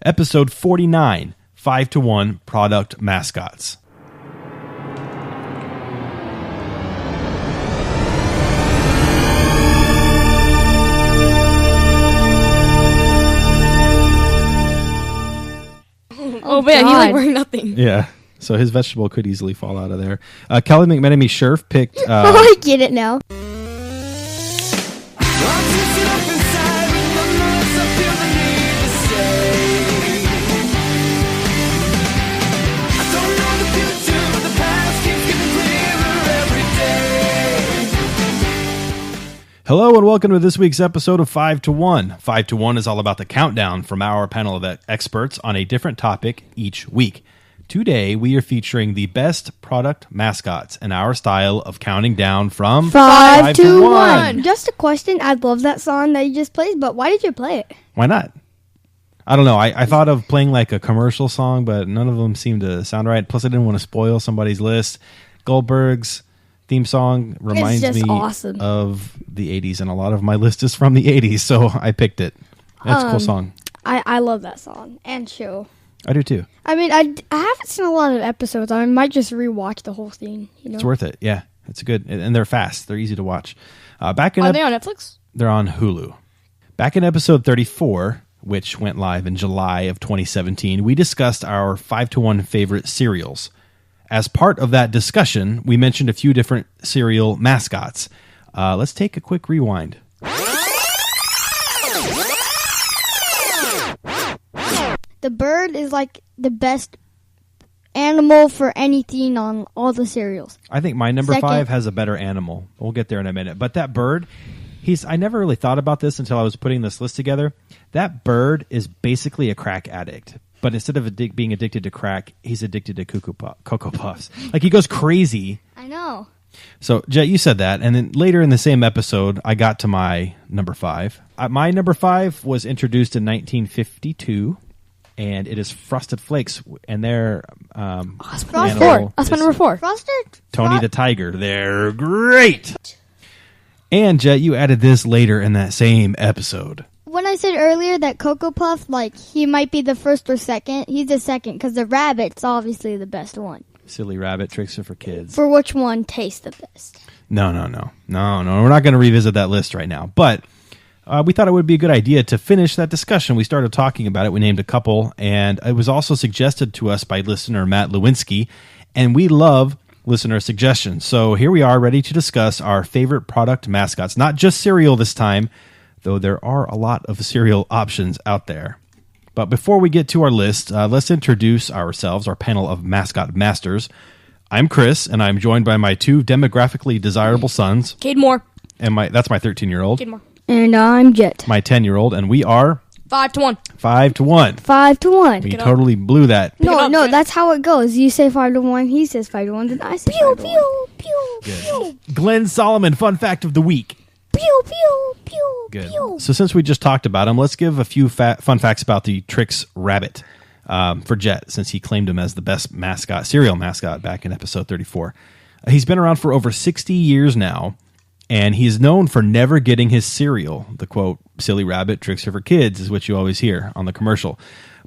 Episode 49, 5-1 Product Mascots. Oh man, he's like wearing nothing. Yeah, so his vegetable could easily fall out of there. Kelly McMenemy Scherf picked... I get it now. Hello and welcome to this week's episode of 5-1. 5-1 is all about the countdown from our panel of experts on a different topic each week. Today, we are featuring the best product mascots in our style of counting down from 5 to 1. Just a question. I love that song that you just played, but why did you play it? Why not? I don't know. I thought of playing like a commercial song, but none of them seemed to sound right. Plus, I didn't want to spoil somebody's list. Goldberg's theme song reminds me awesome. of the 80s, and a lot of my list is from the 80s, so I picked it. That's a cool song. I love that song and show. I do too. I mean, I haven't seen a lot of episodes. I might just rewatch the whole thing. You know? It's worth it. Yeah, it's good, and they're fast. They're easy to watch. Are they on Netflix? They're on Hulu. Back in episode 34, which went live in July of 2017, we discussed our 5-1 favorite cereals. As part of that discussion, we mentioned a few different cereal mascots. Let's take a quick rewind. The bird is like the best animal for anything on all the cereals. I think my number 5 has a better animal. We'll get there in a minute. But that bird, I never really thought about this until I was putting this list together. That bird is basically a crack addict. But instead of being addicted to crack, he's addicted to Cocoa Puffs. Like, he goes crazy. I know. So, Jet, you said that. And then later in the same episode, I got to my number 5. My number 5 was introduced in 1952. And it is Frosted Flakes, and they're That's my number 4. Frosted? Tony the Tiger. They're great. And Jet, you added this later in that same episode. When I said earlier that Cocoa Puff, like, he might be the first or second, he's the second, because the rabbit's obviously the best one. Silly Rabbit, Tricks Are for Kids. For which one tastes the best? No. We're not going to revisit that list right now. But we thought it would be a good idea to finish that discussion. We started talking about it. We named a couple, and it was also suggested to us by listener Matt Lewinsky, and we love listener suggestions. So here we are, ready to discuss our favorite product mascots. Not just cereal this time, though there are a lot of cereal options out there. But before we get to our list, let's introduce ourselves, our panel of mascot masters. I'm Chris, and I'm joined by my 2 demographically desirable sons. Cade Moore. And that's my 13-year-old. Cade Moore. And I'm Jet. My 10-year-old, and we are 5-1. 5-1. 5-1. We totally blew that. No, that's how it goes. You say 5-1, he says 5-1, then I say 5-1. Pew, pew, pew. Glenn Solomon, fun fact of the week. Pew, pew, pew, Good. pew. So since we just talked about him, let's give a few fun facts about the Trix Rabbit for Jet, since he claimed him as the best cereal mascot back in episode 34. He's been around for over 60 years now, and he is known for never getting his cereal. The quote, "Silly Rabbit, Tricks Are for Kids," is what you always hear on the commercial.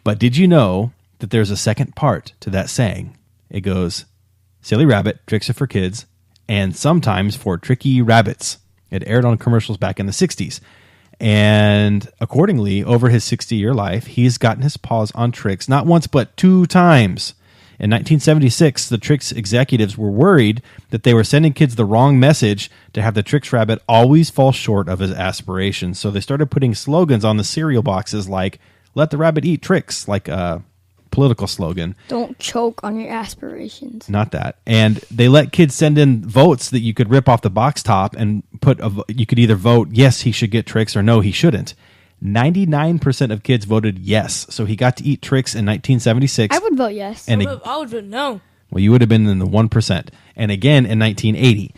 But did you know that there's a second part to that saying? It goes, "Silly Rabbit, Tricks Are for Kids, and sometimes for tricky rabbits." It aired on commercials back in the 60s. And accordingly, over his 60-year life, he's gotten his paws on Trix not once but 2 times. In 1976, the Trix executives were worried that they were sending kids the wrong message to have the Trix Rabbit always fall short of his aspirations. So they started putting slogans on the cereal boxes like, "Let the rabbit eat Trix," like a political slogan. Don't choke on your aspirations. Not that. And they let kids send in votes that you could rip off the box top and you could either vote, yes, he should get Trix, or no, he shouldn't. 99% of kids voted yes. So he got to eat Trix in 1976. I would vote yes. I would vote no. Well, you would have been in the 1%. And again in 1980.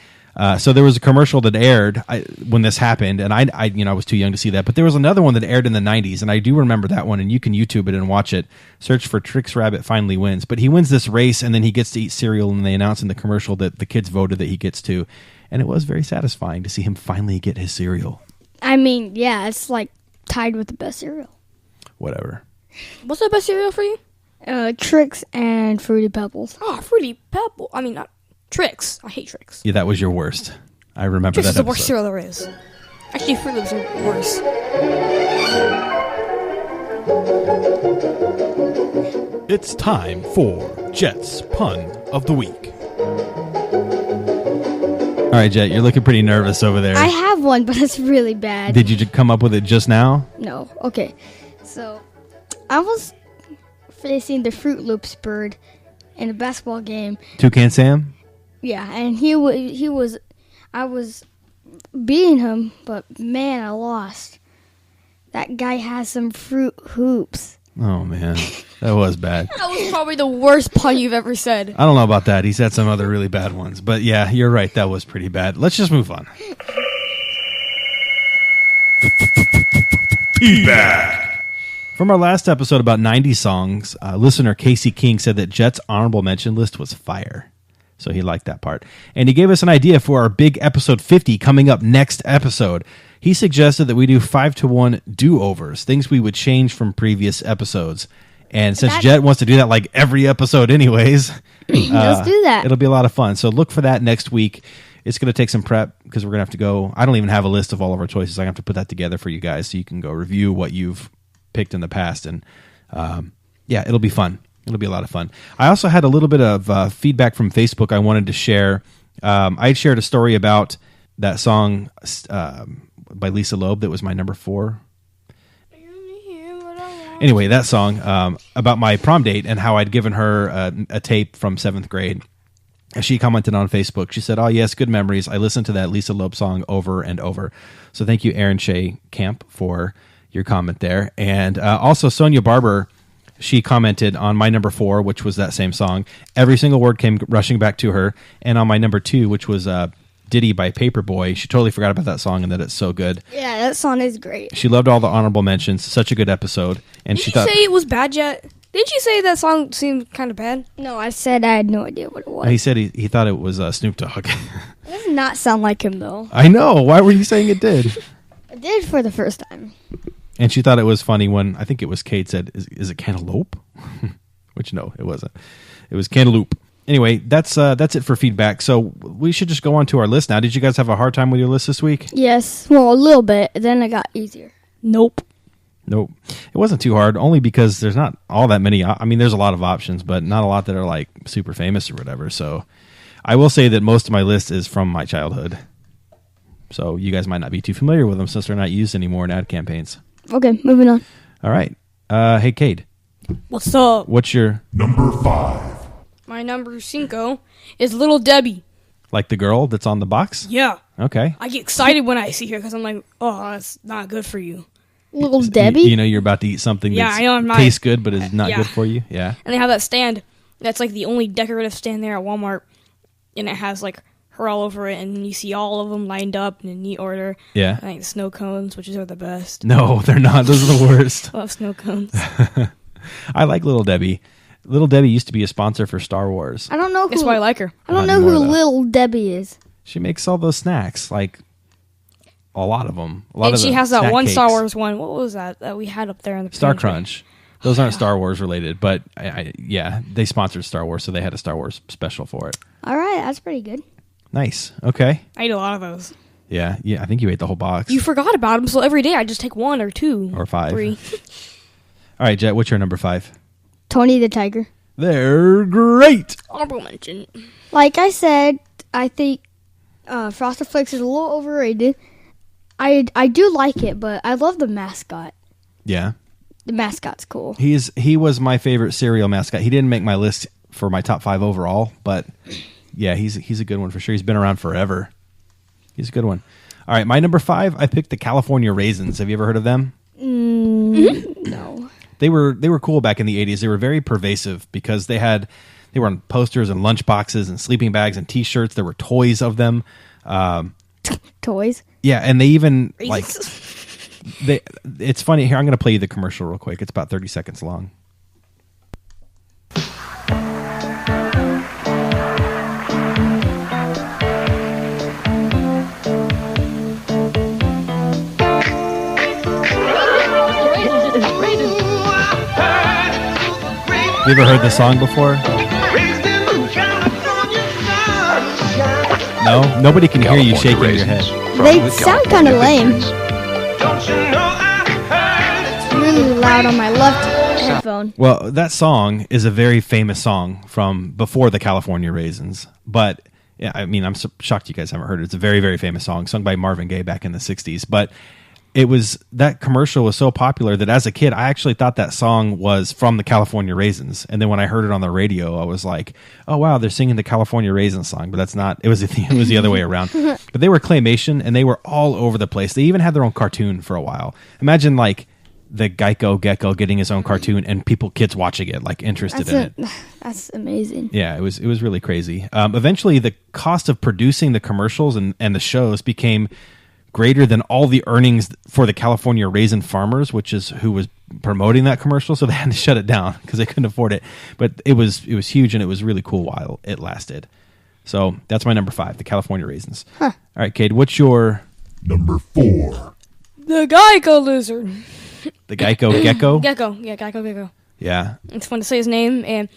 So there was a commercial that aired when this happened, and I was too young to see that. But there was another one that aired in the 90s, and I do remember that one, and you can YouTube it and watch it. Search for Trix Rabbit finally wins. But he wins this race, and then he gets to eat cereal, and they announce in the commercial that the kids voted that he gets to. And it was very satisfying to see him finally get his cereal. I mean, yeah, it's like tied with the best cereal. Whatever. What's the best cereal for you? Trix and Fruity Pebbles. Oh, Fruity Pebble. I mean, not Trix. I hate Trix. Yeah, that was your worst. I remember Trix that is the episode. worst cereal there is. Actually, Fruit Loops are worse. It's time for Jet's Pun of the Week. All right, Jet, you're looking pretty nervous over there. I have one, but it's really bad. Did you come up with it just now? No. Okay. So, I was facing the Fruit Loops bird in a basketball game. Toucan Sam? Yeah, and I was beating him, but man, I lost. That guy has some fruit hoops. Oh, man. That was bad. That was probably the worst pun you've ever said. I don't know about that. He's had some other really bad ones. But yeah, you're right. That was pretty bad. Let's just move on. Feedback. From our last episode about 90 songs, listener Casey King said that Jet's honorable mention list was fire. So he liked that part. And he gave us an idea for our big episode 50 coming up next episode. He suggested that we do 5-to-1 do-overs, things we would change from previous episodes. And since Jet wants to do that like every episode anyways, let's do that. It'll be a lot of fun. So look for that next week. It's going to take some prep because we're going to have to go. I don't even have a list of all of our choices. I have to put that together for you guys so you can go review what you've picked in the past. And yeah, it'll be fun. It'll be a lot of fun. I also had a little bit of feedback from Facebook I wanted to share. I had shared a story about that song by Lisa Loeb that was my number 4. Anyway, that song about my prom date and how I'd given her a tape from 7th grade. She commented on Facebook. She said, "Oh, yes, good memories. I listened to that Lisa Loeb song over and over." So thank you, Aaron Shea Camp, for your comment there. And also Sonia Barber, she commented on my number 4, which was that same song. Every single word came rushing back to her. And on my number 2, which was Diddy by Paperboy, she totally forgot about that song and that it's so good. Yeah, that song is great. She loved all the honorable mentions. Such a good episode. And Did you say it was bad yet? Didn't you say that song seemed kind of bad? No, I said I had no idea what it was. He said he thought it was Snoop Dogg. It does not sound like him, though. I know. Why were you saying it did? It did for the first time. And she thought it was funny when, I think it was Kate said, is it cantaloupe? Which, no, it wasn't. It was cantaloupe. Anyway, that's it for feedback. So we should just go on to our list now. Did you guys have a hard time with your list this week? Yes. Well, a little bit. Then it got easier. Nope. It wasn't too hard, only because there's not all that many. I mean, there's a lot of options, but not a lot that are like super famous or whatever. So I will say that most of my list is from my childhood. So you guys might not be too familiar with them since they're not used anymore in ad campaigns. Okay, moving on. All right. Hey, Cade. What's up? What's your number 5? My number 5 is Little Debbie. Like the girl that's on the box? Yeah. Okay. I get excited when I see her because I'm like, oh, that's not good for you. Little Debbie? You know you're about to eat something that tastes good but is not good for you? Yeah. And they have that stand that's like the only decorative stand there at Walmart. And it has like her all over it. And you see all of them lined up in a neat order. Yeah. I like the snow cones, which are the best. No, they're not. Those are the worst. I love snow cones. I like Little Debbie. Little Debbie used to be a sponsor for Star Wars. I don't know who. That's why I like her. I don't know who Little Debbie is. She makes all those snacks, like a lot of them. And she has that one cakes. Star Wars one. What was that we had up there in the Star pantry? Crunch. Those aren't Star Wars related, but yeah, they sponsored Star Wars, so they had a Star Wars special for it. All right, that's pretty good. Nice. Okay. I ate a lot of those. Yeah. I think you ate the whole box. You forgot about them, so every day I just take 1 or 2 or 5. 3. All right, Jet. What's your number 5? Tony the Tiger. They're great. Honorable mention. Like I said, I think Frosted Flakes is a little overrated. I do like it, but I love the mascot. Yeah. The mascot's cool. He was my favorite cereal mascot. He didn't make my list for my top 5 overall, but yeah, he's a good one for sure. He's been around forever. He's a good one. All right, my number 5, I picked the California Raisins. Have you ever heard of them? No. They were cool back in the 80s. They were very pervasive because they were on posters and lunch boxes and sleeping bags and T-shirts. There were toys of them. Toys? Yeah, and they even like it's funny. Here, I'm going to play you the commercial real quick. It's about 30 seconds long. You ever heard the song before? No? Nobody can hear you shaking your head. They sound kind of lame. It's really loud on my left headphone. Well, that song is a very famous song from before the California Raisins. But, yeah, I mean, I'm shocked you guys haven't heard it. It's a very, very famous song sung by Marvin Gaye back in the 60s. But that commercial was so popular that as a kid, I actually thought that song was from the California Raisins. And then when I heard it on the radio, I was like, oh, wow, they're singing the California Raisins song. But that's not, it was the other way around. But they were claymation and they were all over the place. They even had their own cartoon for a while. Imagine like the Gecko getting his own cartoon and kids watching it, like interested in it. That's amazing. Yeah, it was really crazy. Eventually, the cost of producing the commercials and the shows became greater than all the earnings for the California Raisin Farmers, which is who was promoting that commercial. So they had to shut it down because they couldn't afford it. But it was huge and it was really cool while it lasted. So that's my number 5, the California Raisins. Huh. All right, Cade, what's your number 4? The Geico lizard. The Geico Gecko? Gecko. Yeah, Geico Gecko. Yeah. It's fun to say his name, and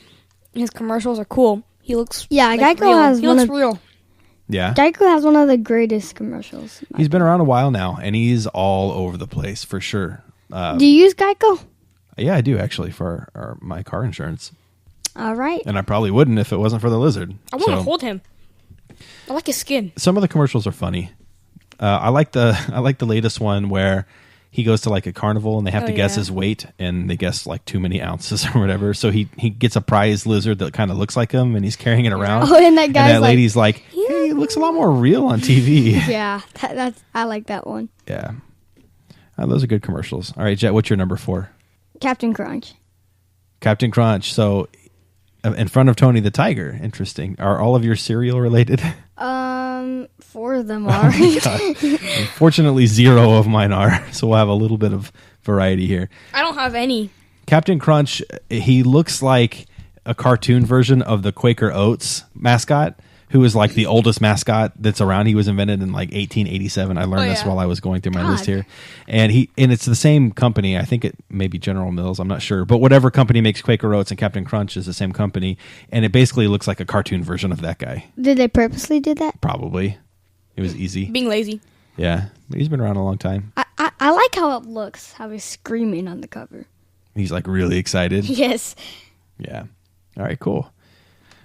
his commercials are cool. He looks Geico real. has He looks real. Yeah. Geico has one of the greatest commercials. He's been around a while now, and he's all over the place for sure. Do you use Geico? Yeah, I do actually for my car insurance. All right. And I probably wouldn't if it wasn't for the lizard. I want to hold him. I like his skin. Some of the commercials are funny. I like the latest one where he goes to like a carnival and they have to guess his weight, and they guess like too many ounces or whatever. So he gets a prize lizard that kind of looks like him, and he's carrying it around. Oh, and that lady's like, hey, it looks a lot more real on TV. Yeah, I like that one. Yeah. Those are good commercials. All right, Jet, what's your number 4? Captain Crunch. Captain Crunch. So in front of Tony the Tiger. Interesting. Are all of your cereal related? 4 of them are. Unfortunately, 0 of mine are. So we'll have a little bit of variety here. I don't have any. Captain Crunch, he looks like a cartoon version of the Quaker Oats mascot, who is like the oldest mascot that's around. He was invented in like 1887. I learned this while I was going through my list here. And it's the same company. I think it may be General Mills. I'm not sure. But whatever company makes Quaker Oats and Captain Crunch is the same company. And it basically looks like a cartoon version of that guy. Did they purposely do that? Probably. It was easy. Being lazy. Yeah. He's been around a long time. I like how it looks, how he's screaming on the cover. He's like really excited. Yes. Yeah. All right, cool.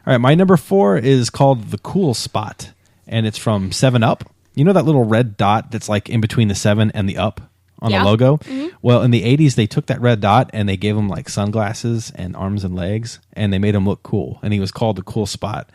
All right, my number 4 is called The Cool Spot, and it's from 7-Up. You know that little red dot that's like in between the 7 and the up on the logo? Mm-hmm. Well, in the 80s, they took that red dot and they gave him like sunglasses and arms and legs, and they made him look cool, and he was called The Cool Spot.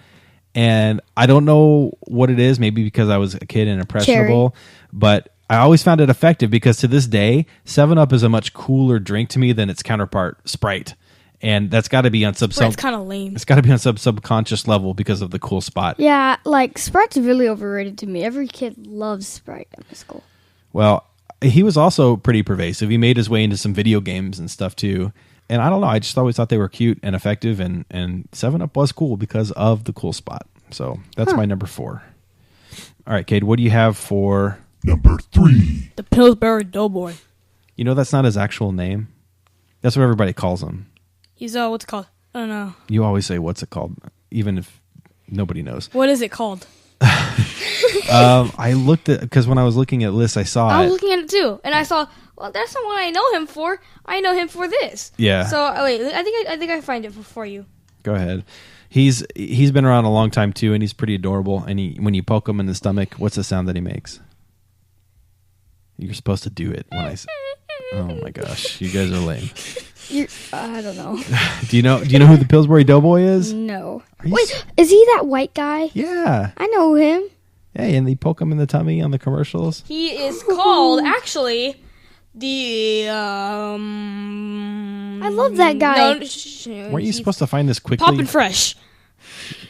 And I don't know what it is, maybe because I was a kid and impressionable, but I always found it effective because to this day, 7-Up is a much cooler drink to me than its counterpart, Sprite. And that's got to be on Sprite's kind of lame. It's got to be on subconscious level because of the Cool Spot. Yeah, like Sprite's really overrated to me. Every kid loves Sprite at my school. Well, he was also pretty pervasive. He made his way into some video games and stuff too. And I don't know, I just always thought they were cute and effective, and 7-Up was cool because of the Cool Spot. So that's my number 4. All right, Cade, what do you have for number 3? The Pillsbury Doughboy. You know that's not his actual name. That's what everybody calls him. He's what's it called? I don't know. You always say what's it called, even if nobody knows. What is it called? I looked at, because when I was looking at lists, I saw I was looking at it too, and I saw, well, that's not what I know him for. I know him for this. Yeah. So wait, I think I find it for you. Go ahead. He's been around a long time too, and he's pretty adorable. And when you poke him in the stomach, what's the sound that he makes? You're supposed to do it when I. Oh my gosh, you guys are lame. I don't know. Do you know who the Pillsbury Doughboy is? No. Wait, is he that white guy? Yeah. I know him. Yeah, and they poke him in the tummy on the commercials. He is called actually the. I love that guy. No, Weren't you supposed to find this quickly? Poppin' Fresh.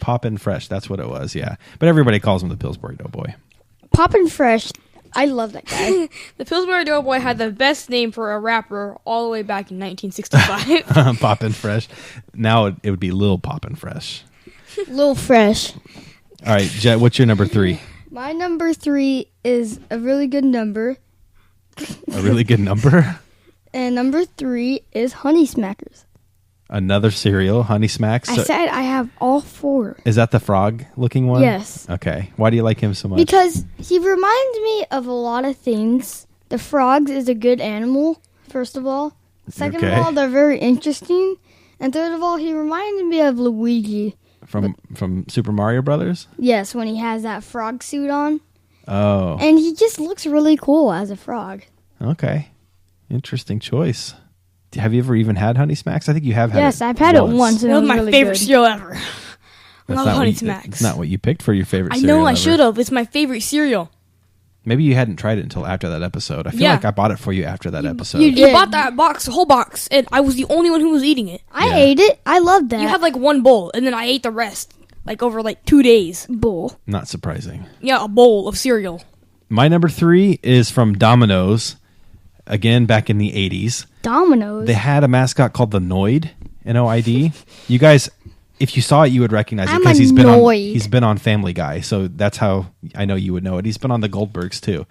Poppin' Fresh. That's what it was. Yeah, but everybody calls him the Pillsbury Doughboy. Poppin' Fresh. I love that guy. The Pillsbury Doughboy had the best name for a rapper all the way back in 1965. Poppin' Fresh. Now it would be Lil Poppin' Fresh. Lil Fresh. All right, Jet, what's your number 3? My number 3 is a really good number. A really good number? And number 3 is Honey Smackers. Another cereal, Honey Smacks. I said I have all 4. Is that the frog-looking one? Yes. Okay. Why do you like him so much? Because he reminds me of a lot of things. The frogs is a good animal, first of all. Second Okay. of all, they're very interesting. And third of all, he reminds me of Luigi. From Super Mario Brothers? Yes, when he has that frog suit on. Oh. And he just looks really cool as a frog. Okay. Interesting choice. Have you ever even had Honey Smacks? I think you have had it. Yes, I've had it once. And That it was my really favorite good. cereal ever. I That's love not Honey what Smacks. It's not what you picked for your favorite I cereal. know I ever. should have. It's my favorite cereal. Maybe you hadn't tried it until after that episode. I feel Yeah. like I bought it for you after that episode. you You did. bought that box, the whole box, and I was the only one who was eating it. I Yeah. ate it. I loved that. You had like one bowl, and then I ate the rest, like over like 2 days. bowl. Not surprising. Yeah, a bowl of cereal. My number 3 is from Domino's. Again, back in the 80s. Domino's. They had a mascot called the Noid, N-O-I-D. You guys, if you saw it, you would recognize it I'm because annoyed. he's been on Family Guy, so that's how I know you would know it. He's been on the Goldbergs too.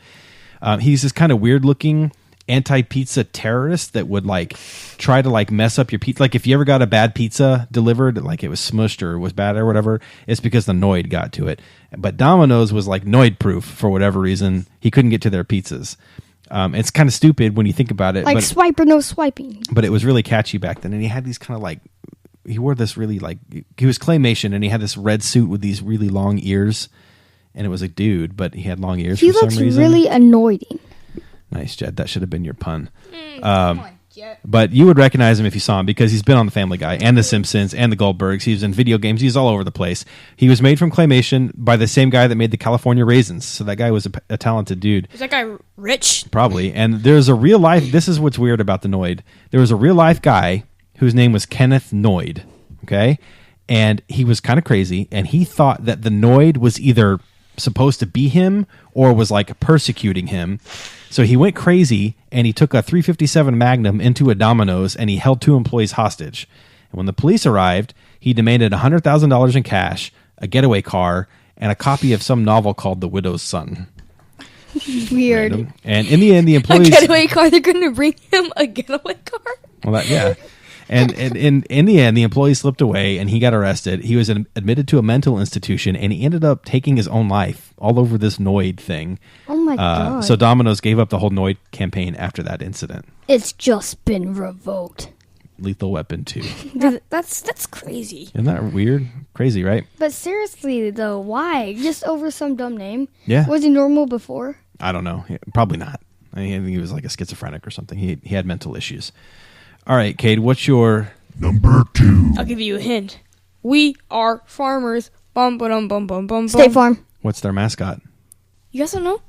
He's this kind of weird looking anti-pizza terrorist that would like try to like mess up your pizza. Like if you ever got a bad pizza delivered, like it was smushed or was bad or whatever, it's because the Noid got to it. But Domino's was like Noid proof for whatever reason. He couldn't get to their pizzas. It's kind of stupid when you think about it. like but, swipe or no swiping. but it was really catchy back then. And he had these kind of like, he wore this really like, he was claymation and he had this red suit with these really long ears. And it was a dude, but he had long ears He for looks some reason. really annoying. Nice, Jed. That should have been your pun. But you would recognize him if you saw him because he's been on The Family Guy and The Simpsons and The Goldbergs. He was in video games. He's all over the place. He was made from claymation by the same guy that made the California Raisins. So that guy was a talented dude. Is that guy rich? Probably. And there's a real life, this is what's weird about the Noid. There was a real life guy whose name was Kenneth Noid. Okay. And he was kind of crazy. And he thought that the Noid was either supposed to be him or was like persecuting him. So he went crazy and he took a .357 Magnum into a Domino's and he held 2 employees hostage. And when the police arrived, he demanded $100,000 in cash, a getaway car, and a copy of some novel called The Widow's Son. Weird. Random. And in the end, the A employees... getaway car? They're going to bring him a getaway car? Well, yeah. And in the end, the employee slipped away and he got arrested. He was admitted to a mental institution and he ended up taking his own life all over this Noid thing. Oh my god. So Domino's gave up the whole Noid campaign after that incident. It's just been revoked. Lethal Weapon 2. That's crazy. Isn't that weird? Crazy, right? But seriously though, why? Just over some dumb name? Yeah. Was he normal before? I don't know. Probably not. I think he was like a schizophrenic or something. He had mental issues. All right, Cade, what's your... Number 2. I'll give you a hint. We are farmers. Bum, ba-dum, bum, bum, bum, bum. State Farm. What's their mascot? You guys don't know?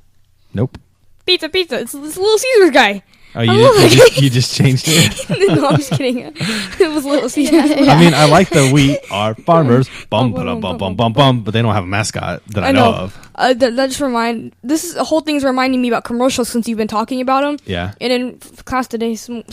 Nope. Pizza, pizza. It's this Little Caesar guy. Oh, I love you just changed it? No, I'm just kidding. It was Little Caesar. I mean, I like the we are farmers, bum, bum, bum, bum, bum, bum, but they don't have a mascot that I know of. That just this is the whole thing's reminding me about commercials since you've been talking about them. Yeah. And in class today, some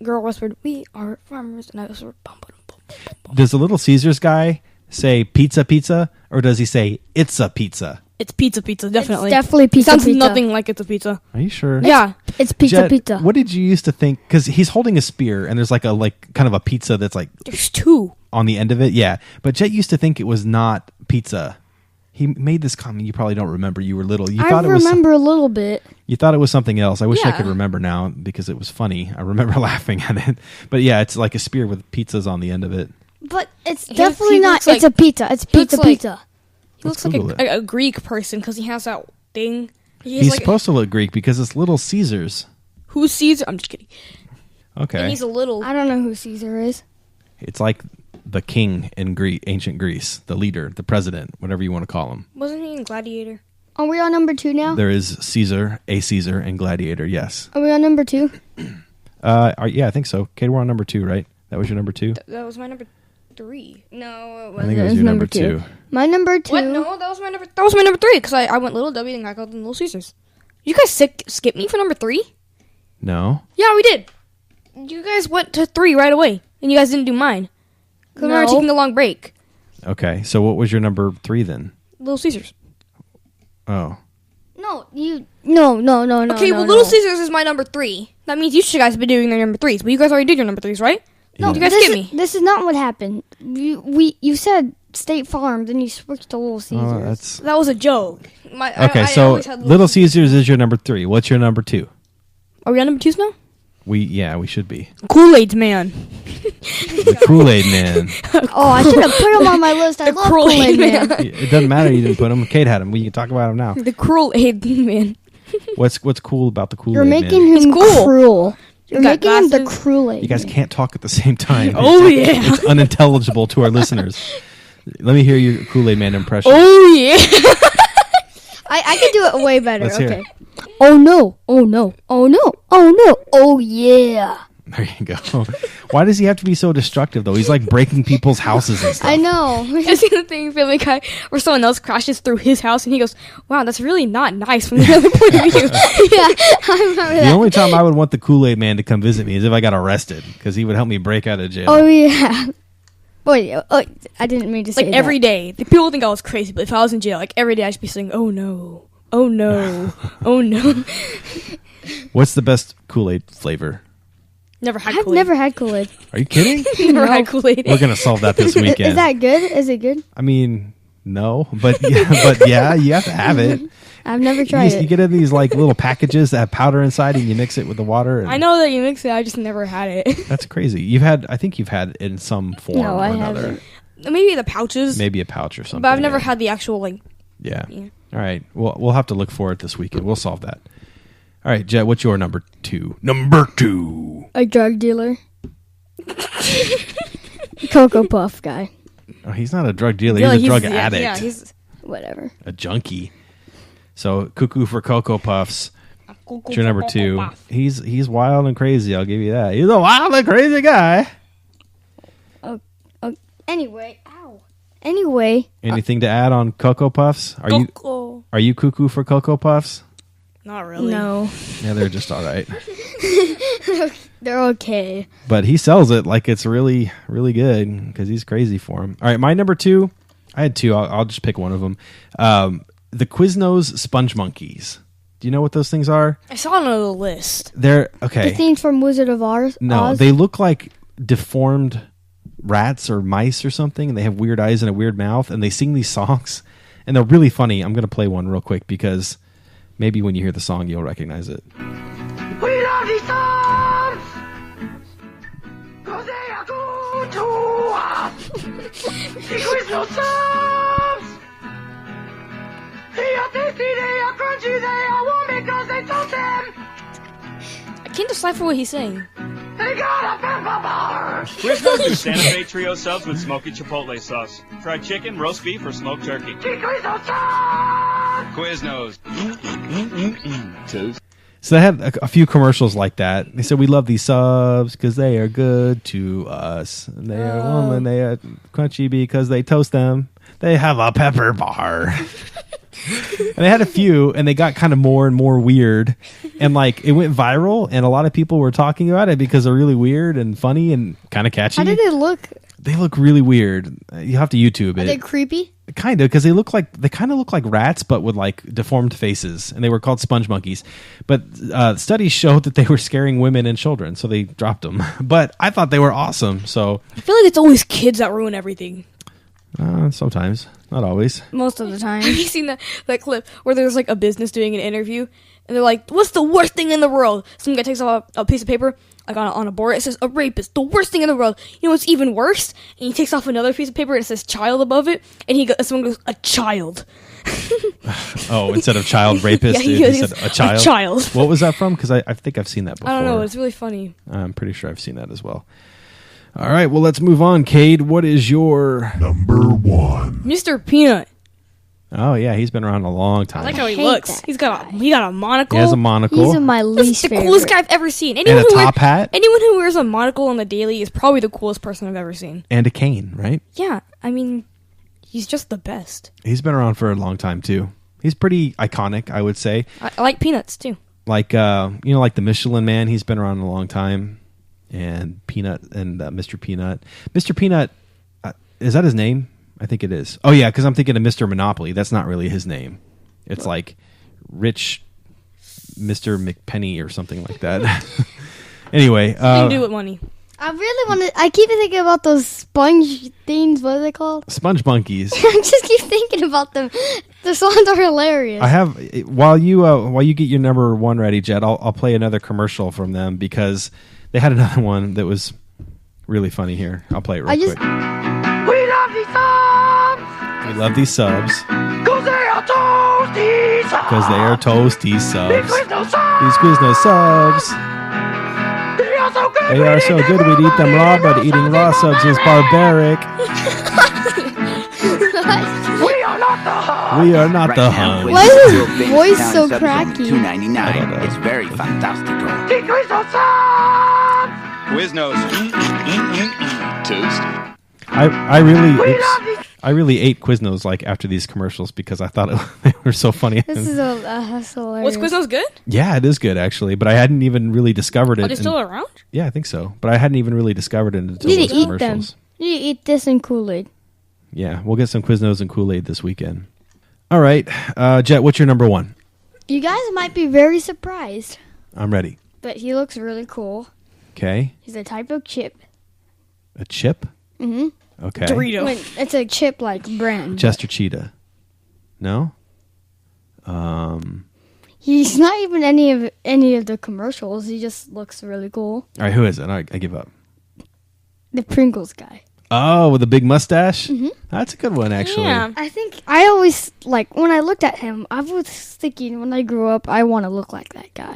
girl whispered, "We are farmers," and I was bum, bum, bum, bum, bum. Does the Little Caesars guy say pizza, pizza, or does he say it's a pizza? It's pizza, pizza, definitely. It's definitely It pizza. sounds pizza. nothing like it's a pizza. Are you sure? Yeah. It's pizza Jet, pizza. What did you used to think? Because he's holding a spear and there's like kind of a pizza that's like There's 2. on the end of it. Yeah. But Jet used to think it was not pizza. He made this comment you probably don't remember. You were little. You I thought it was remember a little bit. You thought it was something else. I wish I Yeah. could remember now because it was funny. I remember laughing at it. But yeah, it's like a spear with pizzas on the end of it. But it's He definitely not. looks like- It's a pizza. It's pizza looks like- pizza. He Let's looks like Google a Greek person because he has that thing. He's like, supposed to look Greek because it's Little Caesars. who's Caesar? I'm just kidding. Okay. And he's a little. I don't know who Caesar is. It's like the king in ancient Greece, the leader, the president, whatever you want to call him. Wasn't he in Gladiator? Are we on number 2 now? There is Caesar, a Caesar, and Gladiator. Yes. Are we on number 2? Yeah, I think so. Kate, we're on number 2, right? That was your number 2. That was my number 3. No, I think it was your number 2. My number 2. What? No, that was my number. That was my number 3 because I went Little W and I called them Little Caesars. You guys skip me for number 3? No. Yeah, we did. You guys went to 3 right away, and you guys didn't do mine. Because we were No. taking a long break. Okay. So what was your number 3 then? Little Caesars. Oh. No, you. No. Okay, well, Little Caesars is my number 3. That means you guys have been doing their number 3s, but you guys already did your number 3s, right? No, You guys this get is, me. This is not what happened. You said State Farm, then you switched to Little Caesars. Oh, that's That was a joke. okay. I So always had Little Caesars is your number 3. What's your number 2? Are we on number 2s now? We should be Kool-Aid Man. the Kool-Aid Man. Oh, I should have put him on my list. I love Kool-Aid Kool-Aid Man. Man. It doesn't matter. You didn't put him. Kate had him. We can talk about him now. The Kool-Aid Man. What's cool about the Kool-Aid You're making Man? him cool. cruel. You're Got making him the glasses. Kool-Aid. You guys Man. can't talk at the same time. Oh, It's- yeah. It's unintelligible to our listeners. Let me hear your Kool-Aid Man impression. Oh, yeah. I can do it way better. Let's hear Okay. it. Oh no! Oh no! Oh no! Oh no! Oh yeah! There you go. Why does he have to be so destructive, though? He's like breaking people's houses and stuff. I know. I seen the thing Family Guy where someone else crashes through his house and he goes, "Wow, that's really not nice from the other point of view." Yeah, I remember The that. only time I would want the Kool-Aid Man to come visit me is if I got arrested, because he would help me break out of jail. Oh yeah. Wait, I didn't mean to say Like that. every day, the people think I was crazy, but if I was in jail, like every day, I should be saying, "Oh no, oh no, oh no." What's the best Kool-Aid flavor? Never had I've Kool-Aid. never had Kool-Aid. Are you kidding? Never No. had Kool-Aid. We're gonna solve that this weekend. Is that good? Is it good? I mean, no, but yeah, you have to have it. I've never tried You it. get in these like little packages that have powder inside, and you mix it with the water. And I know that you mix it. I just never had it. that's crazy. I think you've had it in some form No, or I another. haven't. Maybe the pouches, Maybe a pouch or something. but I've never yeah. had the actual like. Yeah. Yeah. All right. Well, we'll have to look for it this weekend. We'll solve that. All right, Jet. What's your number 2? Number 2. A drug dealer. Cocoa Puff guy. Oh, he's not a drug dealer. Yeah, He's a drug yeah, addict. Yeah, he's Whatever. A junkie. So cuckoo for Cocoa Puffs. It's your number 2. He's wild and crazy. I'll give you that. He's a wild and crazy guy. Anyway, ow. Anyway, Anything to add on Cocoa Puffs? Coco. Are you cuckoo for Cocoa Puffs? Not really. no. Yeah, they're just all right. They're okay. But he sells it like it's really, really good because he's crazy for him. All right, my number 2. I had 2. I'll just pick one of them. The Quiznos Sponge Monkeys. Do you know what those things are? I saw it on the list. They're The okay. things from Wizard of Oz. No, they look like deformed rats or mice or something, and they have weird eyes and a weird mouth, and they sing these songs, and they're really funny. I'm going to play one real quick because maybe when you hear the song, you'll recognize it. We love these songs! 'Cause they are good to us! The Quiznos songs! They are tasty, they are crunchy, they are warm because they toast them! I can't decipher what he's saying. They got a pepper bar! Quiznos do Santa Fe Trio subs with smoky chipotle sauce. Fried chicken, roast beef, or smoked turkey. The Quiznos songs! Quiznos. So they had a few commercials like that. They said, "We love these subs because they are good to us. And they are warm and they are crunchy because they toast them. They have a pepper bar." And they had a few, and they got kind of more and more weird, and like it went viral, and a lot of people were talking about it because they're really weird and funny and kind of catchy. How did it look? They look really weird. You have to YouTube Are they it, creepy? kind of, because they kind of look like rats, but with like deformed faces, and they were called sponge monkeys. But studies showed that they were scaring women and children, so they dropped them. But I thought they were awesome. So I feel like it's always kids that ruin everything. sometimes, not always. Most of the time. Have you seen that clip where there's like a business doing an interview and they're like, "What's the worst thing in the world?" Some guy takes off a piece of paper, like on a board. It says, "A rapist, the worst thing in the world." You know what's even worse? And he takes off another piece of paper and it says "child" above it, and someone goes, "A child." Oh, instead of child rapist, Yeah, he said a child. A child. What was that from? Because I think I've seen that before. I don't know. It's really funny. I'm pretty sure I've seen that as well. All right, well, let's move on. Cade, what is your... Number 1. Mr. Peanut. Oh, yeah, he's been around a long time. I like how he hate looks. that He got a monocle. He has a monocle. He's my That's least the favorite. coolest guy I've ever seen. and a top hat Anyone who wears a monocle on the daily is probably the coolest person I've ever seen. and a cane, right? Yeah, I mean, he's just the best. He's been around for a long time, too. He's pretty iconic, I would say. I like peanuts too. Like, like the Michelin Man, he's been around a long time. And Peanut and Mr. Peanut. Mr. Peanut, is that his name? I think it is. Oh, yeah, because I'm thinking of Mr. Monopoly. That's not really his name. It's like Rich Mr. McPenny or something like that. Anyway. Nothing to do with money. I really want to. I keep thinking about those sponge things. What are they called? Sponge monkeys. I just keep thinking about them. The songs are hilarious. I have while you get your number one ready, Jed. I'll play another commercial from them because they had another one that was really funny. Here, I'll play it real quick. We love these subs! We love these subs Cause they are toasty subs! because they are toasty subs. These Quiznos subs! These Quiznos subs. They are so good! They are so good we'd eat them raw, but eating raw subs is barbaric. We are not the hub! We are not the now, Hun. Why Quiznos is his Real Big voice Town so subs cracky? only $2.99. I don't know. It's very fantastical. The Quiznos subs! Quiznos. Toast. I really ate Quiznos like after these commercials because I thought they were so funny. This is that's hilarious. Was Quiznos good? Yeah, it is good actually, but I hadn't even really discovered it. Are they still around? Yeah, I think so, but I hadn't even really discovered it until You those need to eat them. commercials. You need to eat this and Kool-Aid. Yeah, we'll get some Quiznos and Kool-Aid this weekend. All right, Jet, what's your number one? You guys might be very surprised, I'm ready. but he looks really cool. Okay, He's a type of chip. a chip. Mm-hmm. Okay, Dorito. When it's a chip like brand. Chester Cheetah. No. He's not even any of the commercials. He just looks really cool. All right, who is it? All right, I give up. The Pringles guy. Oh, with the big mustache. That's a good one, actually. Yeah. I think I always like when I looked at him. I was thinking when I grew up, I want to look like that guy.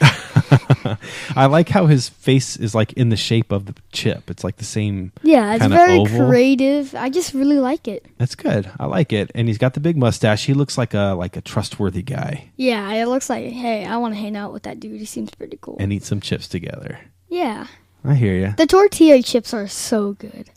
I like how his face is like in the shape of the chip. It's like the same. Yeah, it's kinda very oval. creative. I just really like it. That's good. I like it, and he's got the big mustache. He looks like a trustworthy guy, Yeah, it looks like, hey, I want to hang out with that dude. He seems pretty cool. and eat some chips together. Yeah, I hear you. the tortilla chips are so good.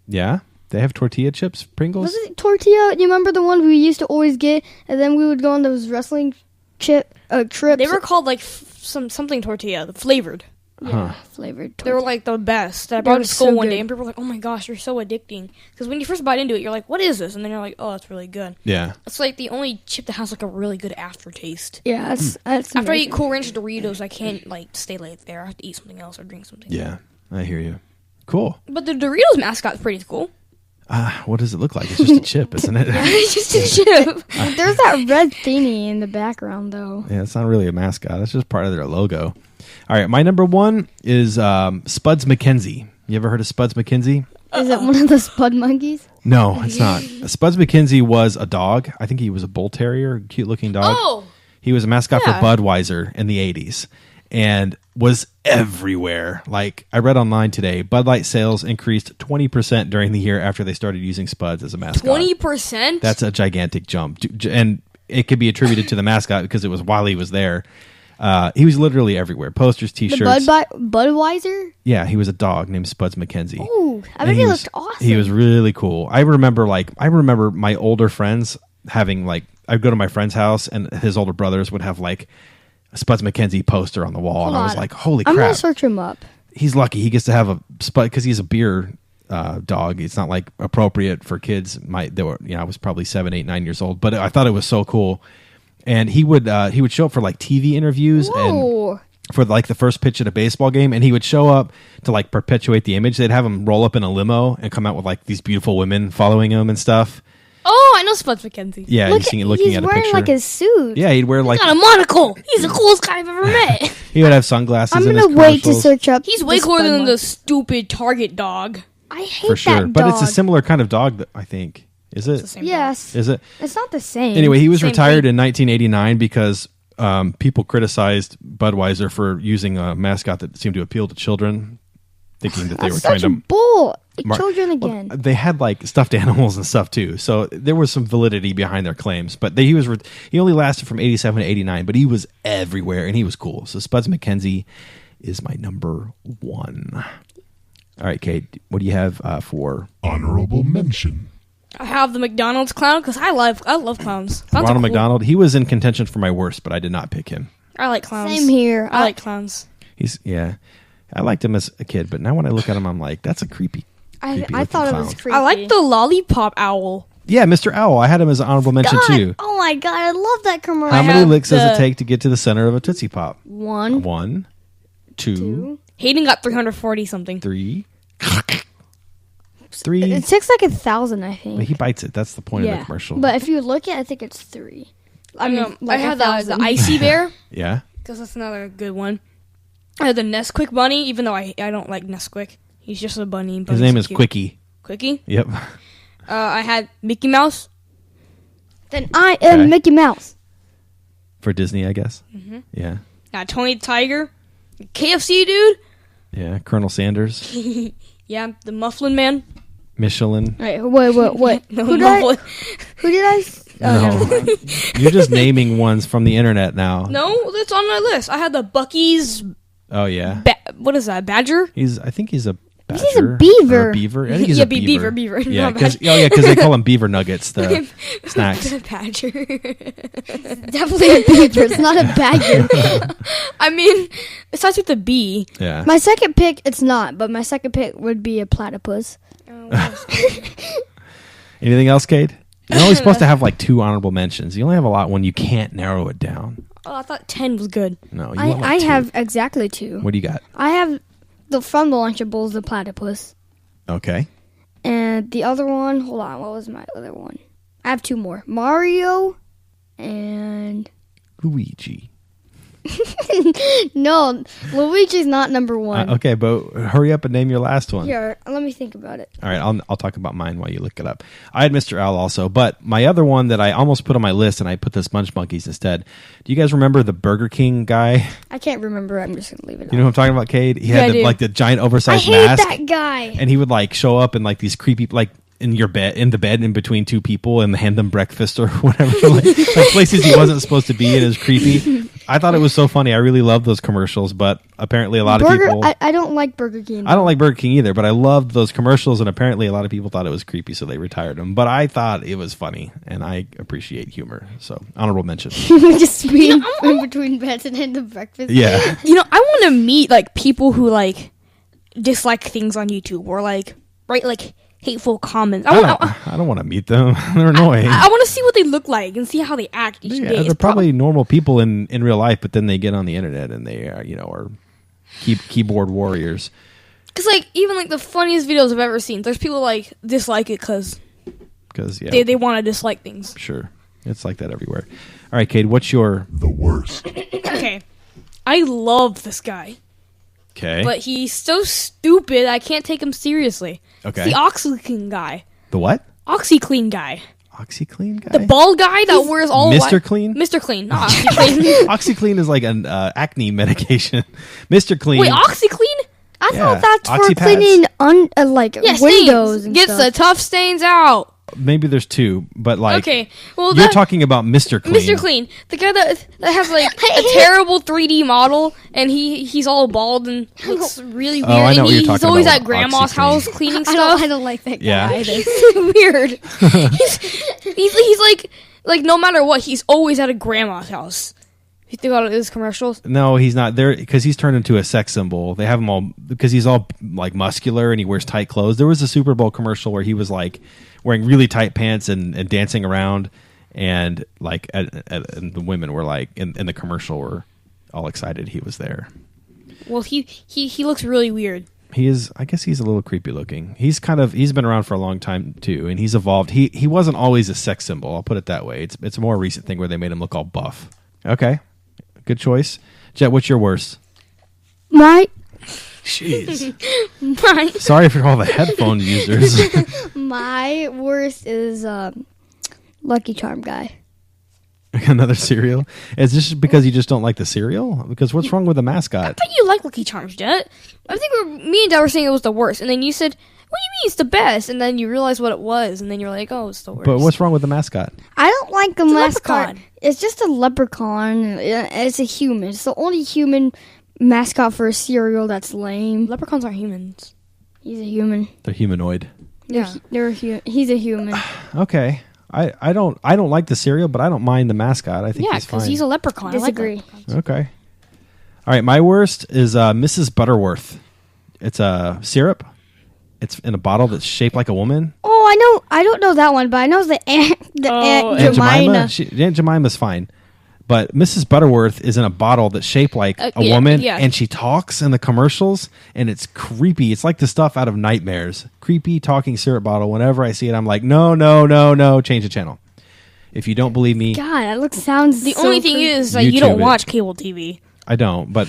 Yeah, they have tortilla chips, Pringles. Was it tortilla? You remember the one we used to always get, and then we would go on those wrestling trips. They were called like something tortilla, the flavored. Huh. flavored They were tortilla. like the best. I They brought were to school so one good. day, and people were like, "Oh my gosh, you're so addicting." Because when you first bite into it, you're like, "What is this?" And then you're like, "Oh, that's really good." Yeah. It's like the only chip that has like a really good aftertaste. Yeah, that's After I amazing. eat Cool Ranch Doritos, I can't like stay late there. I have to eat something else or drink something. Yeah, I hear you. Cool. But the Doritos mascot's pretty cool. What does it look like? It's just a chip, isn't it? It's just a chip. There's that red thingy in the background, though. Yeah, it's not really a mascot. It's just part of their logo. All right, my number one is Spuds McKenzie. You ever heard of Spuds McKenzie? Is it one of the Spud monkeys? No, it's not. Spuds McKenzie was a dog. I think he was a bull terrier, cute looking dog. Oh, He was a mascot Yeah. for Budweiser in the 80s and was everywhere. Like I read online today, Bud Light sales increased 20% during the year after they started using Spuds as a mascot. 20%? That's a gigantic jump. And it could be attributed to the mascot because it was while he was there. He was literally everywhere. Posters, The T-shirts. Budweiser? Yeah, he was a dog named Spuds McKenzie. Ooh, I And bet he was- looked awesome. He was really cool. I remember my older friends having like I'd go to my friend's house and his older brothers would have like a Spuds McKenzie poster on the wall, Hold and I was on. like, "Holy I'm crap!" gonna search him up. He's lucky he gets to have a Spud because he's a beer dog. It's not like appropriate for kids. I was probably 7, 8, 9 years old, but I thought it was so cool. And he would show up for like TV interviews and Whoa. for like the first pitch at a baseball game, and he would show up to like perpetuate the image. They'd have him roll up in a limo and come out with like these beautiful women following him and stuff. Oh, I know Spuds McKenzie. Yeah, Look, looking he's at a wearing picture. like a suit. Yeah, he'd wear like Got a monocle. He's the coolest guy I've ever met. he would have sunglasses. I'm in his gonna wait to commercials. search up. He's way the cooler Spud than the monkey. stupid Target dog. I hate for sure, that but dog. it's a similar kind of dog. That I think is It's the it? same Yes, Is it? it's not the same. Anyway, he was Same retired breed. in 1989 because people criticized Budweiser for using a mascot that seemed to appeal to children, thinking that they That's were trying such a to. bull. Mar- Children Well, again. they had like stuffed animals and stuff too, so there was some validity behind their claims. But he only lasted from 87 to 89, but he was everywhere and he was cool. So Spuds McKenzie is my number one. All right, Kate, what do you have for Honorable mention. I have the McDonald's clown because I love clowns. Clowns are Ronald cool. McDonald? He was in contention for my worst, but I did not pick him. I like clowns. Same here. I like clowns. I liked him as a kid, but now when I look at him, I'm like, that's a creepy. I creepy thought it looking was clown. creepy. I like the lollipop owl. Yeah, Mr. Owl. I had him as an honorable mention God, too. oh my god, I love that commercial. How many have licks does it the- take to get to the center of a Tootsie Pop? One, 1, 2, two. Hayden got 340 something. 3, 3. It takes like 1,000, I But think. he bites it. That's the point of the commercial. But if you look at it, I think it's 3. I mean, I had the icy bear yeah. because that's another good one. I had the Nesquik bunny, even though I don't like Nesquik. He's just a bunny. But His name is Quickie. Quickie. Yep. I had Mickey Mouse. Then I am Okay. Mickey Mouse. For Disney, I guess. Mm-hmm. Yeah. Tony the Tiger. KFC dude. Yeah. Colonel Sanders. Yeah, the Mufflin Man. Michelin. Wait. No, Who Mufflin. did I? No. You're just naming ones from the internet now. No, that's on my list. I had the Bucky's. Oh, yeah. What is that? Badger. I think he's a badger. He's a beaver. Or a beaver. I think he's Yeah, a beaver. beaver. Yeah, Not because they call them beaver nuggets, the snacks. Badger. Definitely a beaver. It's not a badger. I mean, it starts with the B. Yeah. My second pick, it's not, but my second pick would be a platypus. Anything else, Kate? You're only supposed to have like 2 honorable mentions. You only have a lot when you can't narrow it down. Oh, I thought 10 was good. No, you want like I 2. have exactly 2. What do you got? I have from the Lunchables, the platypus. Okay. And the other one, hold on, what was my other one? I have 2 more. Mario and... Luigi. No, Luigi's not number 1. Okay, but hurry up and name your last one. Here, let me think about it. All right, I'll talk about mine while you look it up. I had Mr. Owl also, but my other one that I almost put on my list, and I put the Sponge Monkeys instead. Do you guys remember the Burger King guy? I can't remember. I'm just going to leave it You know who I'm talking about, Cade? He had I do. like the giant I oversized hate mask, that guy. and he would like show up in like these creepy like in the bed in between 2 people and hand them breakfast or whatever, like places he wasn't supposed to be, and it was creepy. I thought it was so funny. I really loved those commercials, but apparently a lot of people. I don't like Burger King. I don't like Burger King either, but I loved those commercials, and apparently a lot of people thought it was creepy, so they retired them. But I thought it was funny, and I appreciate humor. So, honorable mention. Just being in between beds and had the breakfast. Yeah. I want to meet like people who like dislike things on YouTube or like write like hateful comments. I don't want to meet them. They're annoying. I want to see what they look like and see how they act each day. They're It's probably normal people in real life, but then they get on the internet and they are keyboard warriors. because like even like the funniest videos I've ever seen, there's people like dislike it because they want to dislike things. Sure, it's like that everywhere. All right, Cade, what's your The worst. Okay, I love this guy, okay? but he's so stupid I can't take him seriously. Okay. It's the OxyClean guy. The what? OxyClean guy. OxyClean guy. The bald guy that wears all Mr. white. Clean? Mr. Clean, not OxyClean. OxyClean is like an acne medication. Mr. Clean. Wait, OxyClean? I Yeah. thought that's for Oxypads. cleaning Yeah, windows stains. and Gets stuff. the tough stains out. Maybe there's 2, but like Okay, well you're that, talking about Mr. Clean. Mr. Clean, the guy that has like a terrible 3D model, and he's all bald and looks really weird. Oh, I know and what you're he's talking always about at grandma's OxyClean. house cleaning I stuff. don't like that guy Yeah. either. Weird. he's like no matter what, he's always at a grandma's house. You think about his commercials? No, he's not there because he's turned into a sex symbol. They have him all because he's all like muscular and he wears tight clothes. There was a Super Bowl commercial where he was like wearing really tight pants and dancing around, and like and the women were like in the commercial were all excited he was there. Well, he looks really weird. He is. I guess he's a little creepy looking. He's been around for a long time too, and he's evolved. He wasn't always a sex symbol. I'll put it that way. It's a more recent thing where they made him look all buff. Okay. Good choice. Jet, what's your worst? My Jeez. Sorry for all the headphone users. my worst is Lucky Charm guy. Another cereal? Is this because you just don't like the cereal? Because what's wrong with the mascot? I thought you like Lucky Charms, Jet. I think me and Dad were saying it was the worst, and then you said, "What do you mean it's the best?" And then you realized what it was, and then you're like, "Oh, it's the worst." But what's wrong with the mascot? I don't like the It's a mascot. leprechaun. It's just a leprechaun. It's a human. It's the only human mascot for a cereal that's lame. Leprechauns aren't humans. He's a human. They're humanoid. Yeah. He's a human. Okay. I don't like the cereal, but I don't mind the mascot. I think Yeah, he's fine. because he's a leprechaun. I like Disagree. leprechauns. Okay. All right, my worst is Mrs. Butterworth. It's a syrup. It's in a bottle that's shaped like a woman. Oh, I know. I don't know that one, but I know the Aunt Oh, Jemima. Aunt Jemima's fine. But Mrs. Butterworth is in a bottle that's shaped like a woman, and she talks in the commercials, and it's creepy. It's like the stuff out of Nightmares. Creepy talking syrup bottle. Whenever I see it, I'm like, no, change the channel. If you don't believe me, God, that sounds. The so only thing creepy. is, you don't watch cable TV. I don't, but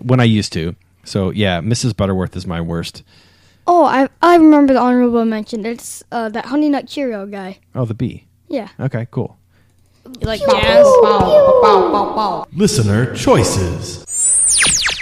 when I used to. So yeah, Mrs. Butterworth is my worst. Oh, I remember the honorable mention. It's that Honey Nut Cheerio guy. Oh, the bee. Yeah. Okay, cool. You like jazz? Listener choices.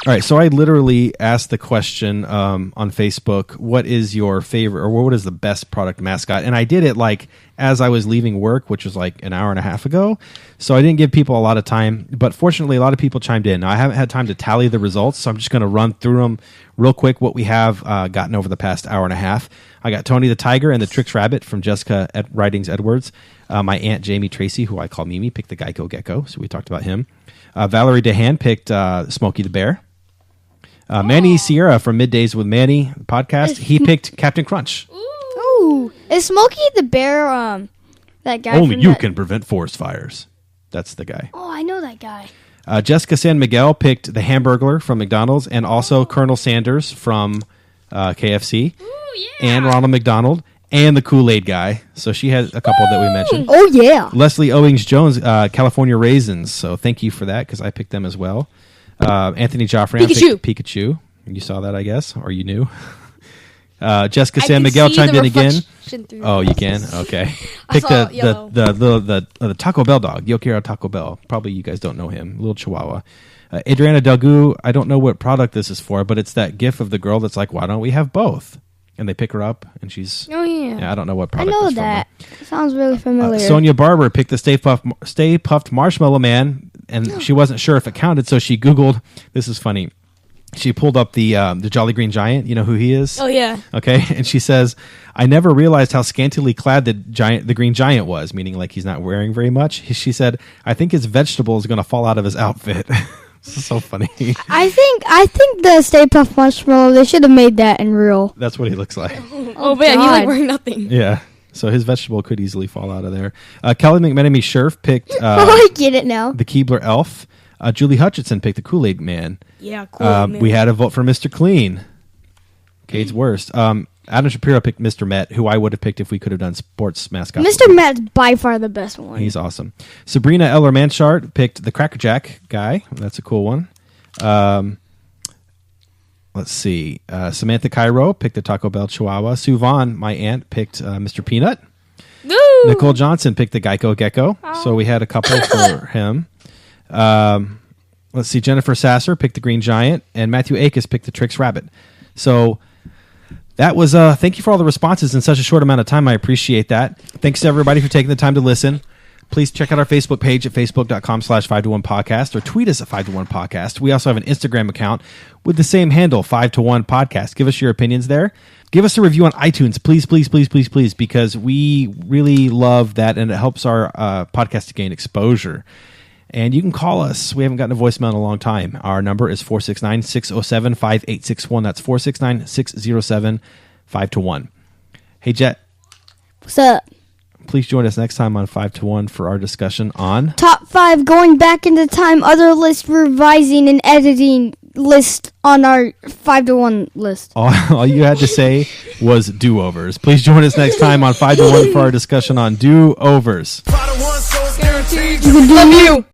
All right, so I literally asked the question on Facebook, what is your favorite, or what is the best product mascot? And I did it like as I was leaving work, which was like an hour and a half ago. So I didn't give people a lot of time, but fortunately a lot of people chimed in. Now, I haven't had time to tally the results, so I'm just going to run through them real quick, what we have gotten over the past hour and a half. I got Tony the Tiger and the Tricks Rabbit from Jessica Writings Edwards. My Aunt Jamie Tracy, who I call Mimi, picked the Geico Gecko, so we talked about him. Valerie DeHaan picked Smokey the Bear. Manny Sierra from Middays with Manny podcast, he picked Captain Crunch. Ooh, is Smokey the Bear that guy? Only you can prevent forest fires. That's the guy. Oh, I know that guy. Jessica San Miguel picked the Hamburglar from McDonald's, and also Colonel Sanders from KFC. Ooh, yeah. And Ronald McDonald, and the Kool-Aid guy. So she had a couple that we mentioned. Oh, yeah. Leslie Owings-Jones, California Raisins. So thank you for that, because I picked them as well. Anthony Joffrion picked Pikachu. You saw that, I guess, or you knew. Jessica San Miguel chimed in again. Oh, you can? Okay. Pick the Taco Bell dog. Yo quiero Taco Bell. Probably you guys don't know him. Little Chihuahua. Adriana Delgu, I don't know what product this is for, but it's that gif of the girl that's like, why don't we have both? And they pick her up, and she's... Oh, yeah. I don't know what I product know it's that. from. Sounds really familiar. Sonia Barber picked the Stay Puffed Marshmallow Man, and she wasn't sure if it counted, so she Googled... This is funny. She pulled up the Jolly Green Giant. You know who he is? Oh, yeah. Okay, and she says, I never realized how scantily clad the Green Giant was, meaning like he's not wearing very much. She said, I think his vegetable is going to fall out of his outfit. This is so funny. I think the Stay Puft Marshmallow, they should have made that in real. That's what he looks like. Oh man, he's like wearing nothing. Yeah. So his vegetable could easily fall out of there. Kelly McMenemy Scherf picked I get it now. the Keebler Elf. Julie Hutchinson picked the Kool-Aid Man. Yeah, Kool-Aid Man. We had a vote for Mr. Clean. Cade's worst. Adam Shapiro picked Mr. Met, who I would have picked if we could have done sports mascots. Mr. Matt's by far the best one. He's awesome. Sabrina Eller Manchart picked the Cracker Jack guy. That's a cool one. Let's see. Samantha Cairo picked the Taco Bell Chihuahua. Sue Vaughn, my aunt, picked Mr. Peanut. Woo! Nicole Johnson picked the Geico Gecko. So we had a couple for him. Let's see. Jennifer Sasser picked the Green Giant, and Matthew Akis picked the Tricks Rabbit. So that was thank you for all the responses in such a short amount of time. I appreciate that. Thanks to everybody for taking the time to listen. Please check out our Facebook page at facebook.com/5to1podcast or tweet us at 5to1podcast. We also have an Instagram account with the same handle, 5to1podcast. Give us your opinions there. Give us a review on iTunes, please, please, please, please, please, because we really love that and it helps our podcast to gain exposure. And you can call us. We haven't gotten a voicemail in a long time. Our number is 469-607-5861. That's 469-607-5to1. Hey, Jet. What's up? Please join us next time on 5to1 for our discussion on... Top 5 going back into time, other list revising and editing list on our 5to1 list. All you had to say was do-overs. Please join us next time on 5to1 for our discussion on do-overs. You can do you.